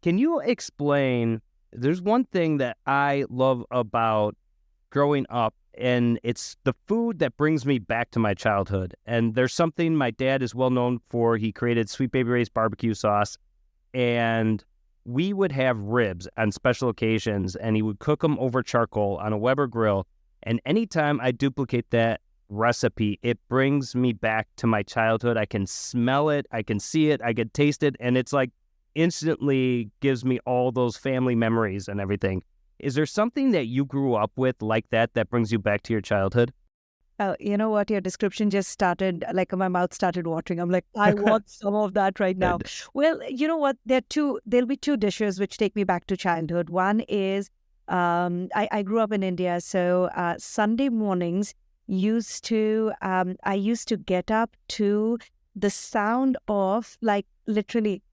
Can you explain? There's one thing that I love about growing up, and it's the food that brings me back to my childhood. And there's something my dad is well known for. He created Sweet Baby Ray's barbecue sauce, and we would have ribs on special occasions, and he would cook them over charcoal on a Weber grill. And anytime I duplicate that recipe, it brings me back to my childhood. I can smell it, I can see it, I can taste it, and it's like instantly gives me all those family memories and everything. Is there something that you grew up with like that brings you back to your childhood? You know what? Your description just started, like my mouth started watering. I'm like, I want some of that right now. Well, you know what? There'll be two dishes which take me back to childhood. One is, I grew up in India, so Sunday mornings I used to get up to the sound of, like, literally,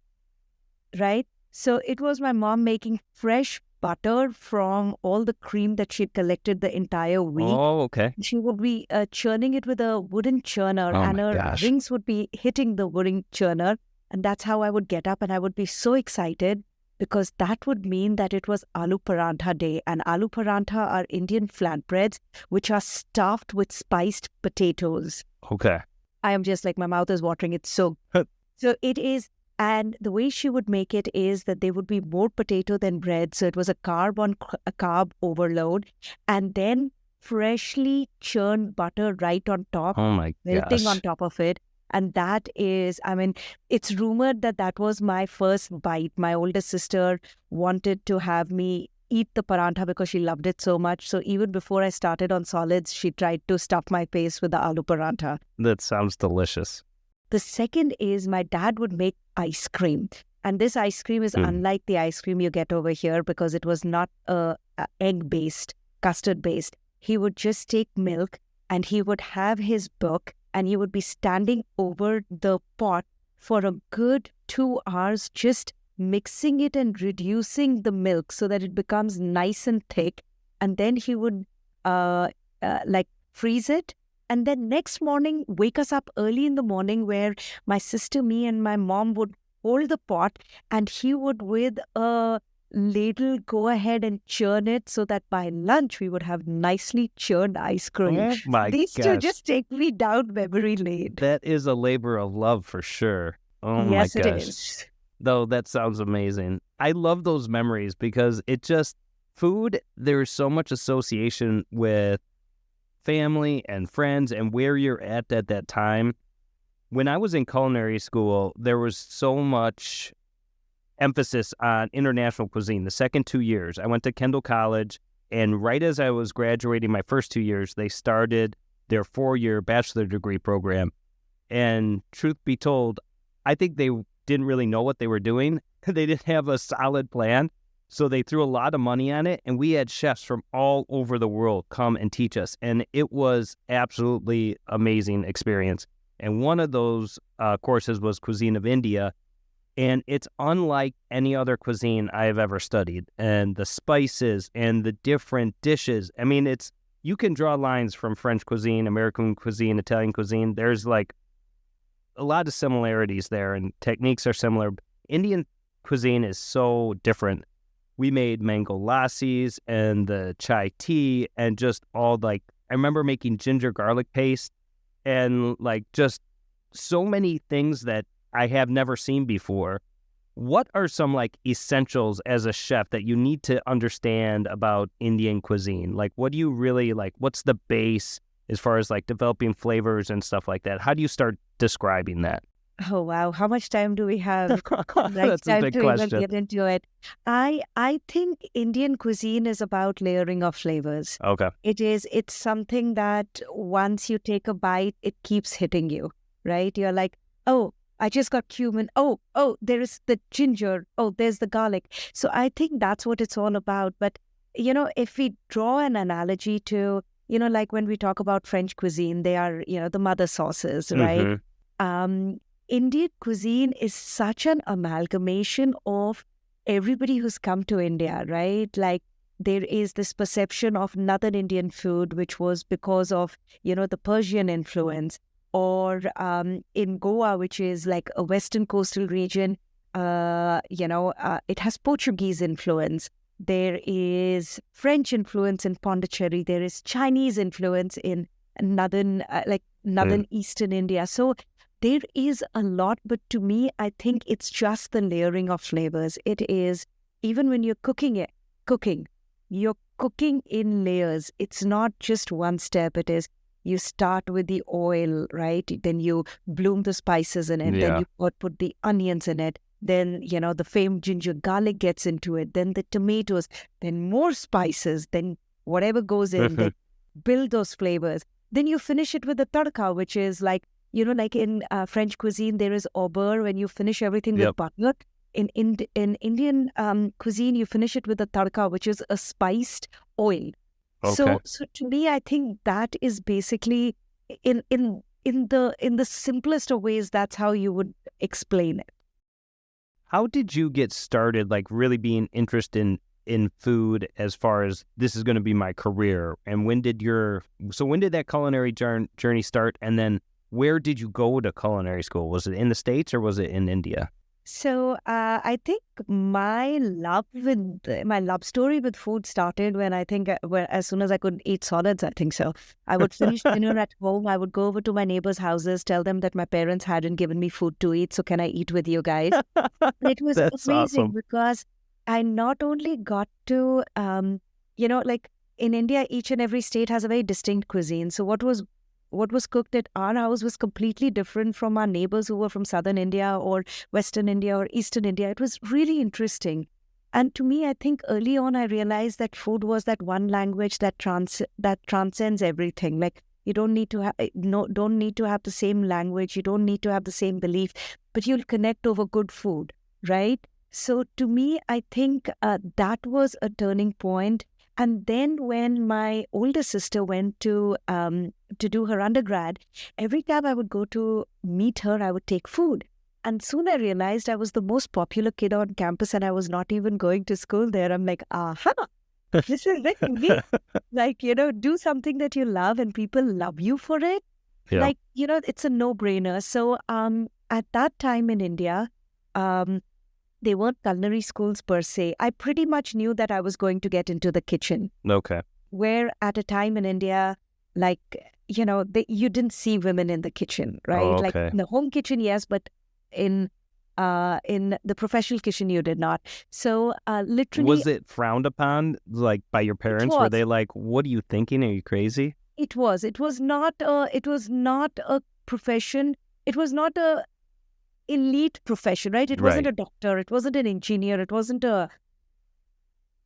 right? So it was my mom making fresh butter from all the cream that she'd collected the entire week. Oh, okay. She would be churning it with a wooden churner, Oh and my her gosh. rings would be hitting the wooden churner. And that's how I would get up, and I would be so excited because that would mean that it was aloo paratha day. And aloo paratha are Indian flatbreads, which are stuffed with spiced potatoes. Okay. I am just like, my mouth is watering. It's so it is. And the way she would make it is that there would be more potato than bread. So it was a carb overload. And then freshly churned butter right on top, Oh my melting gosh. on top of it. And that is, I mean, it's rumored that that was my first bite. My older sister wanted to have me eat the paratha because she loved it so much. So even before I started on solids, she tried to stuff my face with the aloo paratha. That sounds delicious. The second is my dad would make ice cream. And this ice cream is unlike the ice cream you get over here because it was not egg-based, custard-based. He would just take milk and he would have his book and he would be standing over the pot for a good 2 hours just mixing it and reducing the milk so that it becomes nice and thick. And then he would freeze it. And then next morning, wake us up early in the morning where my sister, me and my mom would hold the pot and he would with a ladle go ahead and churn it so that by lunch we would have nicely churned ice cream. Oh my These gosh. two just take me down memory lane. That is a labor of love for sure. Oh Yes, my it gosh. is. Though that sounds amazing. I love those memories because it just, food, there's so much association with family and friends and where you're at that time. When I was in culinary school, there was so much emphasis on international cuisine. The second 2 years, I went to Kendall College, and right as I was graduating my first 2 years, they started their 4-year bachelor degree program. And truth be told, I think they didn't really know what they were doing. They didn't have a solid plan. So they threw a lot of money on it, and we had chefs from all over the world come and teach us. And it was absolutely amazing experience. And one of those courses was Cuisine of India. And it's unlike any other cuisine I have ever studied. And the spices and the different dishes. I mean, you can draw lines from French cuisine, American cuisine, Italian cuisine. There's like a lot of similarities there, and techniques are similar. Indian cuisine is so different. We made mango lassis and the chai tea and just all I remember making ginger garlic paste and just so many things that I have never seen before. What are some essentials as a chef that you need to understand about Indian cuisine? What do you really what's the base as far as developing flavors and stuff like that? How do you start describing that? Oh, wow. How much time do we have? That's a big question. Even get into it. I think Indian cuisine is about layering of flavors. Okay. It's something that once you take a bite, it keeps hitting you, right? You're like, oh, I just got cumin. Oh, there is the ginger. Oh, there's the garlic. So I think that's what it's all about. But, if we draw an analogy to, when we talk about French cuisine, they are, the mother sauces, right? Mm-hmm. Indian cuisine is such an amalgamation of everybody who's come to India, right? There is this perception of northern Indian food, which was because of, the Persian influence, or in Goa, which is like a western coastal region, it has Portuguese influence. There is French influence in Pondicherry. There is Chinese influence in northern Eastern India. So there is a lot, but to me, I think it's just the layering of flavors. It is, even when you're you're cooking in layers. It's not just one step. It is, you start with the oil, right? Then you bloom the spices in it. Then you put the onions in it. Then, the famed ginger garlic gets into it. Then the tomatoes, then more spices, then whatever goes in, then build those flavors. Then you finish it with the tadka, which is like in French cuisine, there is au beurre when you finish everything with butter. In Indian cuisine, you finish it with a tadka, which is a spiced oil. Okay. So to me, I think that is basically in the simplest of ways, that's how you would explain it. How did you get started, like really being interested in food as far as this is going to be my career? And when did that culinary journey start? And then where did you go to culinary school? Was it in the States or was it in India? So I think my love story with food started when as soon as I could eat solids, I think so. I would finish dinner at home. I would go over to my neighbors' houses, tell them that my parents hadn't given me food to eat, so can I eat with you guys? It was That's amazing awesome. because I not only got to, like in India, each and every state has a very distinct cuisine. So what was cooked at our house was completely different from our neighbors who were from southern India or western India or eastern India. It was really interesting. And to me, I think early on, I realized that food was that one language that transcends everything. Like, you don't need to have the same language. You don't need to have the same belief, but you'll connect over good food, right? So to me, I think that was a turning point. And then when my older sister went to do her undergrad, every time I would go to meet her, I would take food. And soon I realized I was the most popular kid on campus and I was not even going to school there. I'm like, this is very me. Like, do something that you love and people love you for it. Yeah. Like, it's a no-brainer. So at that time in India, they weren't culinary schools per se. I pretty much knew that I was going to get into the kitchen. Okay. Where at a time in India, like, you didn't see women in the kitchen, right? Oh, okay. Like in the home kitchen, yes, but in the professional kitchen, you did not. So literally... Was it frowned upon, like, by your parents? Were they like, what are you thinking? Are you crazy? It was. It was not a profession. It was not a elite profession, right? It wasn't a doctor, it wasn't an engineer, it wasn't a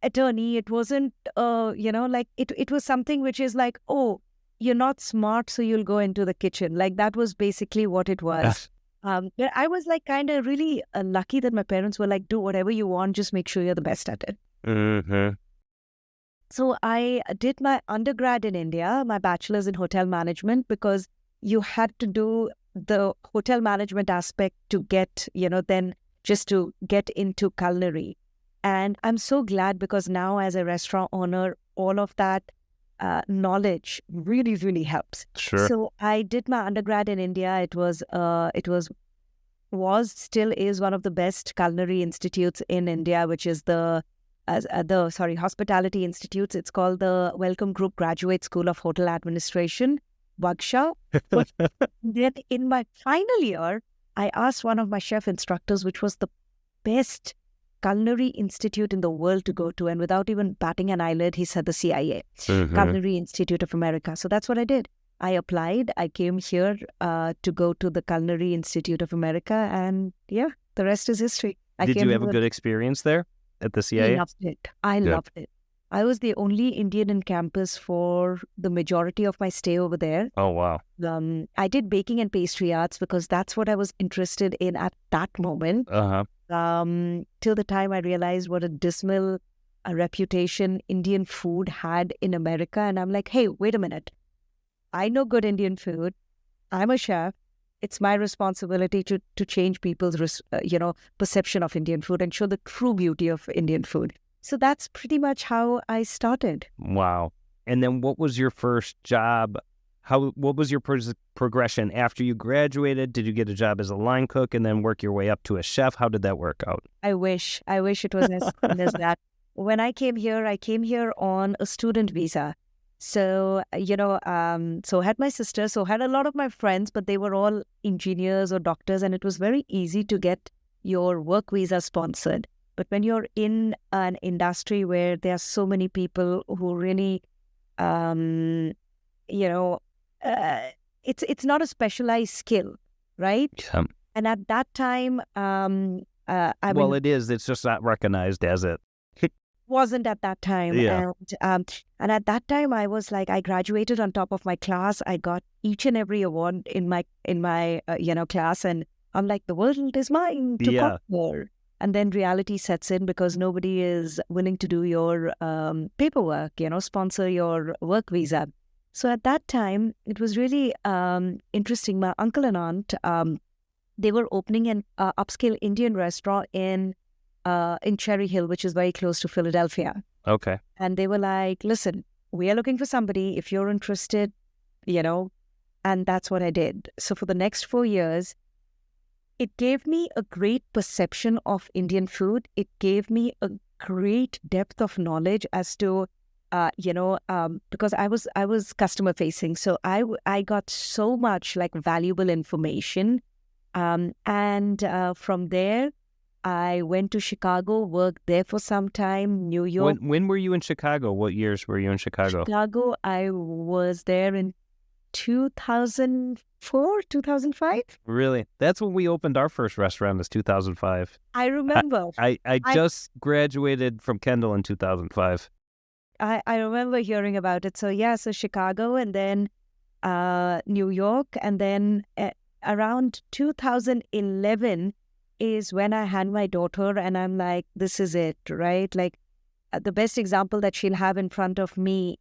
attorney, it wasn't it was something which is like, oh, you're not smart, so you'll go into the kitchen. Like, that was basically what it was. But I was like kind of really lucky that my parents were like, do whatever you want, just make sure you're the best at it. Mm-hmm. So I did my undergrad in India, my bachelor's in hotel management, because you had to do the hotel management aspect to get, then just to get into culinary. And I'm so glad because now as a restaurant owner, all of that knowledge really, really helps. Sure. So I did my undergrad in India. It was still is one of the best culinary institutes in India, which is the Hospitality Institutes. It's called the Welcome Group Graduate School of Hotel Administration, Bagsha. But then in my final year, I asked one of my chef instructors, which was the best culinary institute in the world to go to. And without even batting an eyelid, he said the CIA, Culinary Institute of America. So that's what I did. I applied. I came here to go to the Culinary Institute of America. And yeah, the rest is history. Did you have a good experience there at the CIA? I loved it. I loved it. I was the only Indian in campus for the majority of my stay over there. Oh, wow. I did baking and pastry arts because that's what I was interested in at that moment. Till the time I realized what a dismal reputation Indian food had in America. And I'm like, hey, wait a minute. I know good Indian food. I'm a chef. It's my responsibility to change people's, perception of Indian food and show the true beauty of Indian food. So that's pretty much how I started. Wow. And then what was your first job? What was your progression after you graduated? Did you get a job as a line cook and then work your way up to a chef? How did that work out? I wish it was as soon as that. When I came here on a student visa. So, so I had my sister, so I had a lot of my friends, but they were all engineers or doctors, and it was very easy to get your work visa sponsored. But when you're in an industry where there are so many people who really, it's not a specialized skill, right? Yeah. And at that time, it is. It's just not recognized as it. Wasn't at that time. Yeah. And at that time, I was like, I graduated on top of my class. I got each and every award in my class, and I'm like, the world is mine to conquer. And then reality sets in because nobody is willing to do your paperwork, sponsor your work visa. So at that time, it was really interesting. My uncle and aunt, they were opening an upscale Indian restaurant in Cherry Hill, which is very close to Philadelphia. Okay. And they were like, listen, we are looking for somebody. If you're interested, and that's what I did. So for the next 4 years, it gave me a great perception of Indian food. It gave me a great depth of knowledge as to, because I was customer facing. So I got so much like valuable information. And from there, I went to Chicago, worked there for some time, New York. When were you in Chicago? What years were you in Chicago? Chicago, I was there in 2004, 2005. Really? That's when we opened our first restaurant, was 2005. I remember. I just graduated from Kendall in 2005. I remember hearing about it. So so Chicago and then New York. And then around 2011 is when I had my daughter, and I'm like, this is it, right? Like the best example that she'll have in front of her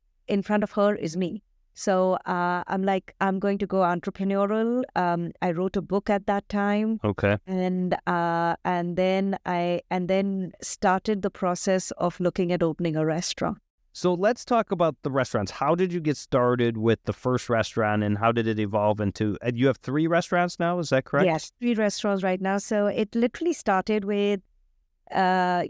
is me. So I'm like, I'm going to go entrepreneurial. I wrote a book at that time. Okay. And then started the process of looking at opening a restaurant. So let's talk about the restaurants. How did you get started with the first restaurant, and how did it evolve into? You have 3 restaurants now, is that correct? Yes, 3 restaurants right now. So it literally started with, as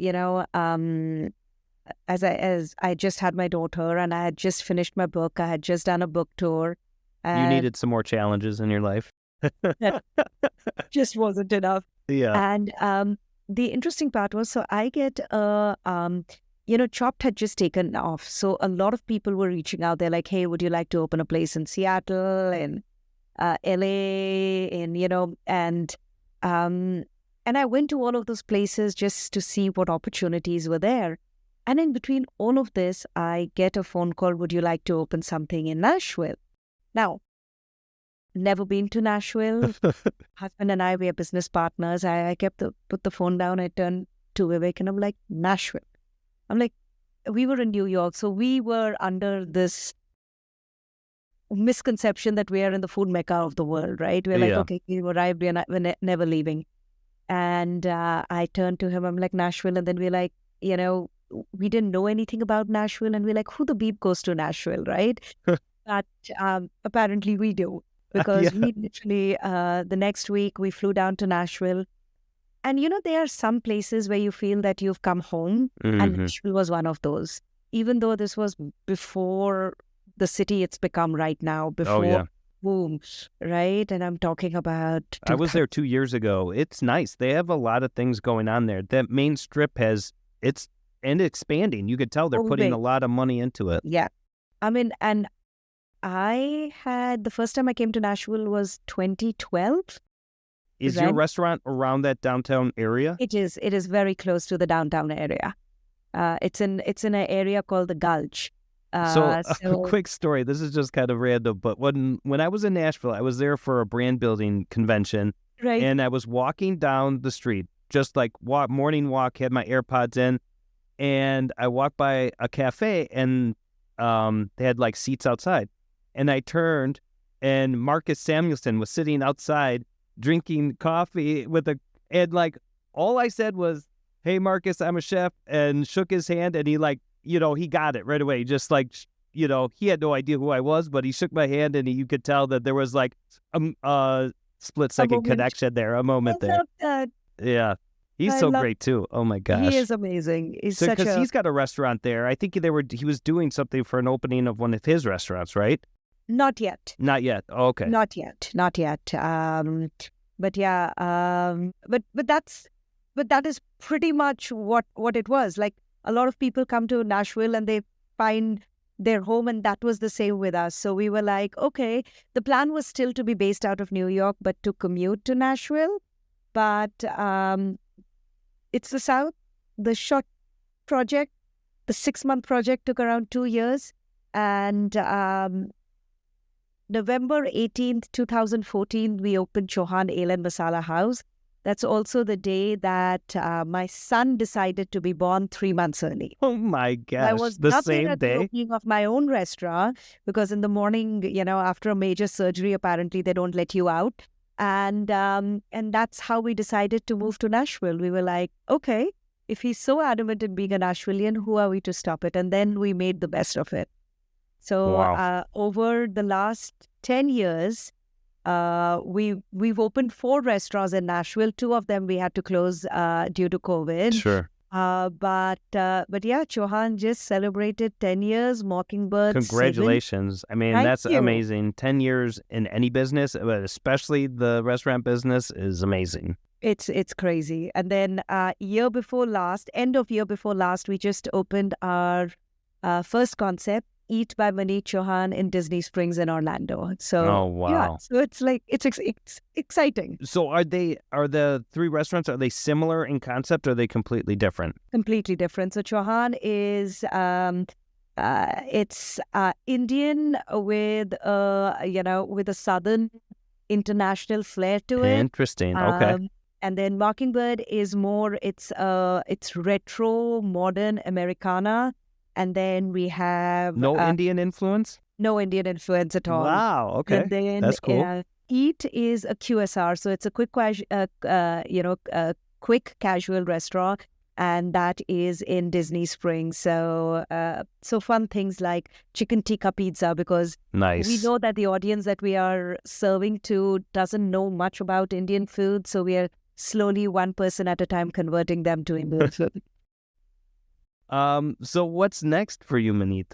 I just had my daughter and I had just finished my book. I had just done a book tour. You needed some more challenges in your life. Just wasn't enough. Yeah. And the interesting part was, so I get Chopped had just taken off. So a lot of people were reaching out. They're like, hey, would you like to open a place in Seattle and LA and I went to all of those places just to see what opportunities were there. And in between all of this, I get a phone call, would you like to open something in Nashville? Now, never been to Nashville. Husband and I, we are business partners. I put the phone down. I turned to Vivek and I'm like, Nashville. I'm like, we were in New York, so we were under this misconception that we are in the food mecca of the world, right? We're like, okay, we arrived, we're never leaving. And I turned to him, I'm like, Nashville. And then we're like, we didn't know anything about Nashville. And we're like, who the beep goes to Nashville, right? But apparently we do. Because we literally, the next week, we flew down to Nashville. And, there are some places where you feel that you've come home, and Nashville was one of those. Even though this was before the city it's become right now, before boom, right? And I'm talking about... I was there 2 years ago. It's nice. They have a lot of things going on there. That main strip it's expanding. You could tell they're putting a lot of money into it. Yeah. I mean, and the first time I came to Nashville was 2012. Is your restaurant around that downtown area? It is. It is very close to the downtown area. It's in an area called the Gulch. So a quick story. This is just kind of random, but when I was in Nashville, I was there for a brand building convention, right? And I was walking down the street, just like morning walk, had my AirPods in, and I walked by a cafe, and they had like seats outside, and I turned, and Marcus Samuelson was sitting outside drinking coffee and like all I said was, hey Marcus, I'm a chef, and shook his hand, and he like, he got it right away. Just like, he had no idea who I was, but he shook my hand, and you could tell that there was like a split-second connection there, a moment I there. love that. Yeah. He's I so love. great too. Oh my gosh. He is amazing. He's So such because a. he's got a restaurant there. I think he was doing something for an opening of one of his restaurants, right? Not yet. Not yet. Oh, okay. Not yet. Not yet. But yeah. But that is pretty much what it was. Like a lot of people come to Nashville and they find their home, and that was the same with us. So we were like, okay, the plan was still to be based out of New York, but to commute to Nashville. But it's the South. The short project, the 6-month project took around 2 years. And November 18th, 2014, we opened Chauhan Ale and Masala House. That's also the day that my son decided to be born 3 months early. Oh my gosh. I was the not there same at the day? opening of my own restaurant because in the morning, after a major surgery, apparently they don't let you out. And that's how we decided to move to Nashville. We were like, okay, if he's so adamant in being a Nashvilleian, who are we to stop it? And then we made the best of it. So Wow. over the last 10 years, we've opened 4 restaurants in Nashville. 2 of them we had to close due to COVID. Sure. But yeah, Chauhan just celebrated 10 years. Mockingbird 7. Congratulations. I mean, Thank that's you. amazing. 10 years in any business, but especially the restaurant business, is amazing. It's crazy. And then end of year before last, we just opened our first concept, Eat by Maneet Chauhan in Disney Springs in Orlando. So Oh, wow. yeah, so it's like it's exciting, So are the 3 restaurants, are they similar in concept, or are they completely different? completely different. So Chauhan is it's Indian with with a southern international flair to it. Interesting. Okay. And then Mockingbird is more it's retro modern Americana. And then we have No Indian influence? no Indian influence at all. Wow. Okay. And then That's cool. Eat is a QSR, so it's a quick casual restaurant, and that is in Disney Springs. So fun things like chicken tikka pizza, because Nice. we know that the audience that we are serving to doesn't know much about Indian food, so we are slowly, one person at a time, converting them to Indian food. So what's next for you, Maneet?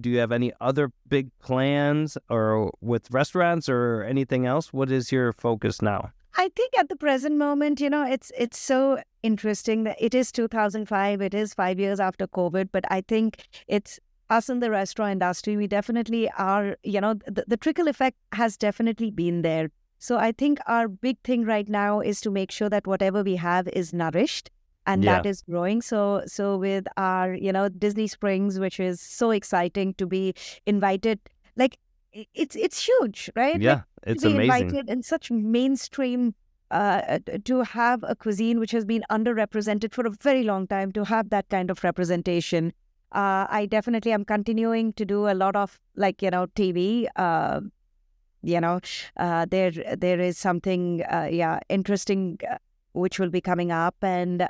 Do you have any other big plans or with restaurants or anything else? What is your focus now? I think at the present moment, it's so interesting that it is 2005. It is 5 years after COVID, but I think it's us in the restaurant industry. We definitely are, the trickle effect has definitely been there. So I think our big thing right now is to make sure that whatever we have is nourished. And Yeah. that is growing. So with our, Disney Springs, which is so exciting to be invited, like it's huge, right? Yeah, Like, it's to be amazing. invited in such mainstream, to have a cuisine which has been underrepresented for a very long time, to have that kind of representation. I definitely am continuing to do a lot of TV. There is something, interesting. Which will be coming up, and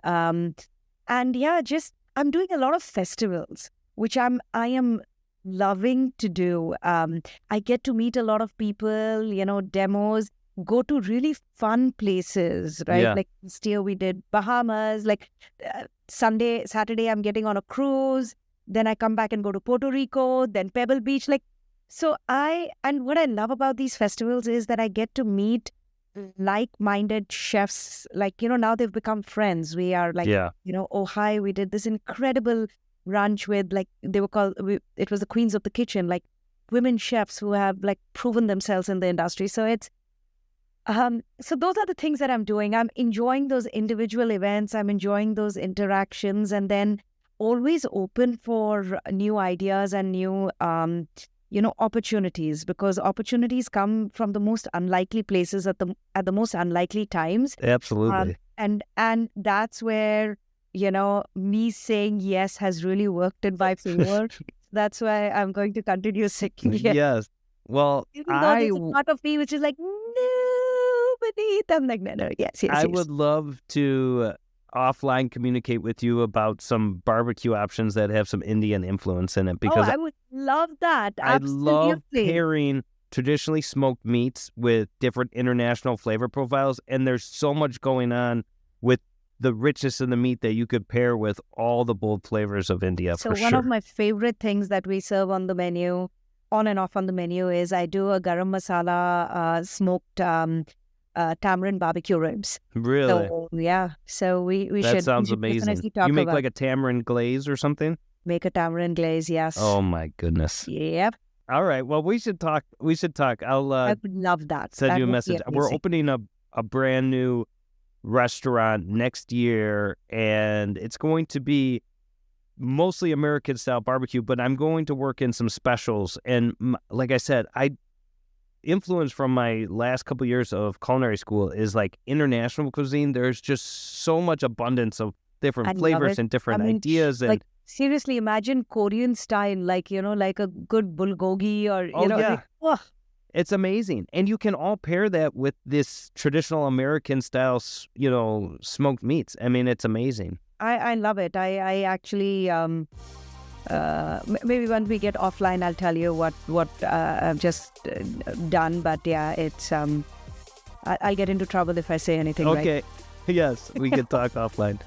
yeah, just I'm doing a lot of festivals, which I am loving to do. I get to meet a lot of people, demos, go to really fun places, right? Yeah. Like this year we did Bahamas. Like Saturday, I'm getting on a cruise. Then I come back and go to Puerto Rico, then Pebble Beach. So what I love about these festivals is that I get to meet like-minded chefs. Now they've become friends. We are Yeah. oh hi, we did this incredible brunch with they were called, it was the Queens of the Kitchen, women chefs who have proven themselves in the industry. So it's so those are the things that I'm doing. I'm enjoying those individual events. I'm enjoying those interactions, and then always open for new ideas and new opportunities, because opportunities come from the most unlikely places at the most unlikely times. Absolutely. And that's where, me saying yes has really worked in my favor. That's why I'm going to continue saying yes. Yes. Well, Even though there's a part of me which is like, no, Maneet. I'm like, no, yes. I would love to offline communicate with you about some barbecue options that have some Indian influence in it, because I would love that. I love Absolutely. pairing traditionally smoked meats with different international flavor profiles, and there's so much going on with the richness of the meat that you could pair with all the bold flavors of India. So for one sure. of my favorite things that we serve on the menu, on and off on the menu, is I do a garam masala smoked tamarind barbecue ribs. Really? So yeah, so we That should sounds amazing. definitely talk You make about like a tamarind glaze or something? make a tamarind glaze. Yes. Oh my goodness. Yep. All right. Well, we should talk. I'll I would love that. send That you a would be message. We're amazing. opening a brand new restaurant next year, and it's going to be mostly American style barbecue, but I'm going to work in some specials. And like I said, influence from my last couple years of culinary school is like international cuisine. There's just so much abundance of different I love flavors it. and different I mean, ideas. And like seriously, imagine Korean style, like like a good bulgogi or Oh, yeah. like, oh, it's amazing. And you can all pair that with this traditional American style, smoked meats. I mean, it's amazing. I love it. I actually maybe when we get offline, I'll tell you what I've just done. But yeah, it's I'll get into trouble if I say anything. Okay. Yes, we can talk offline.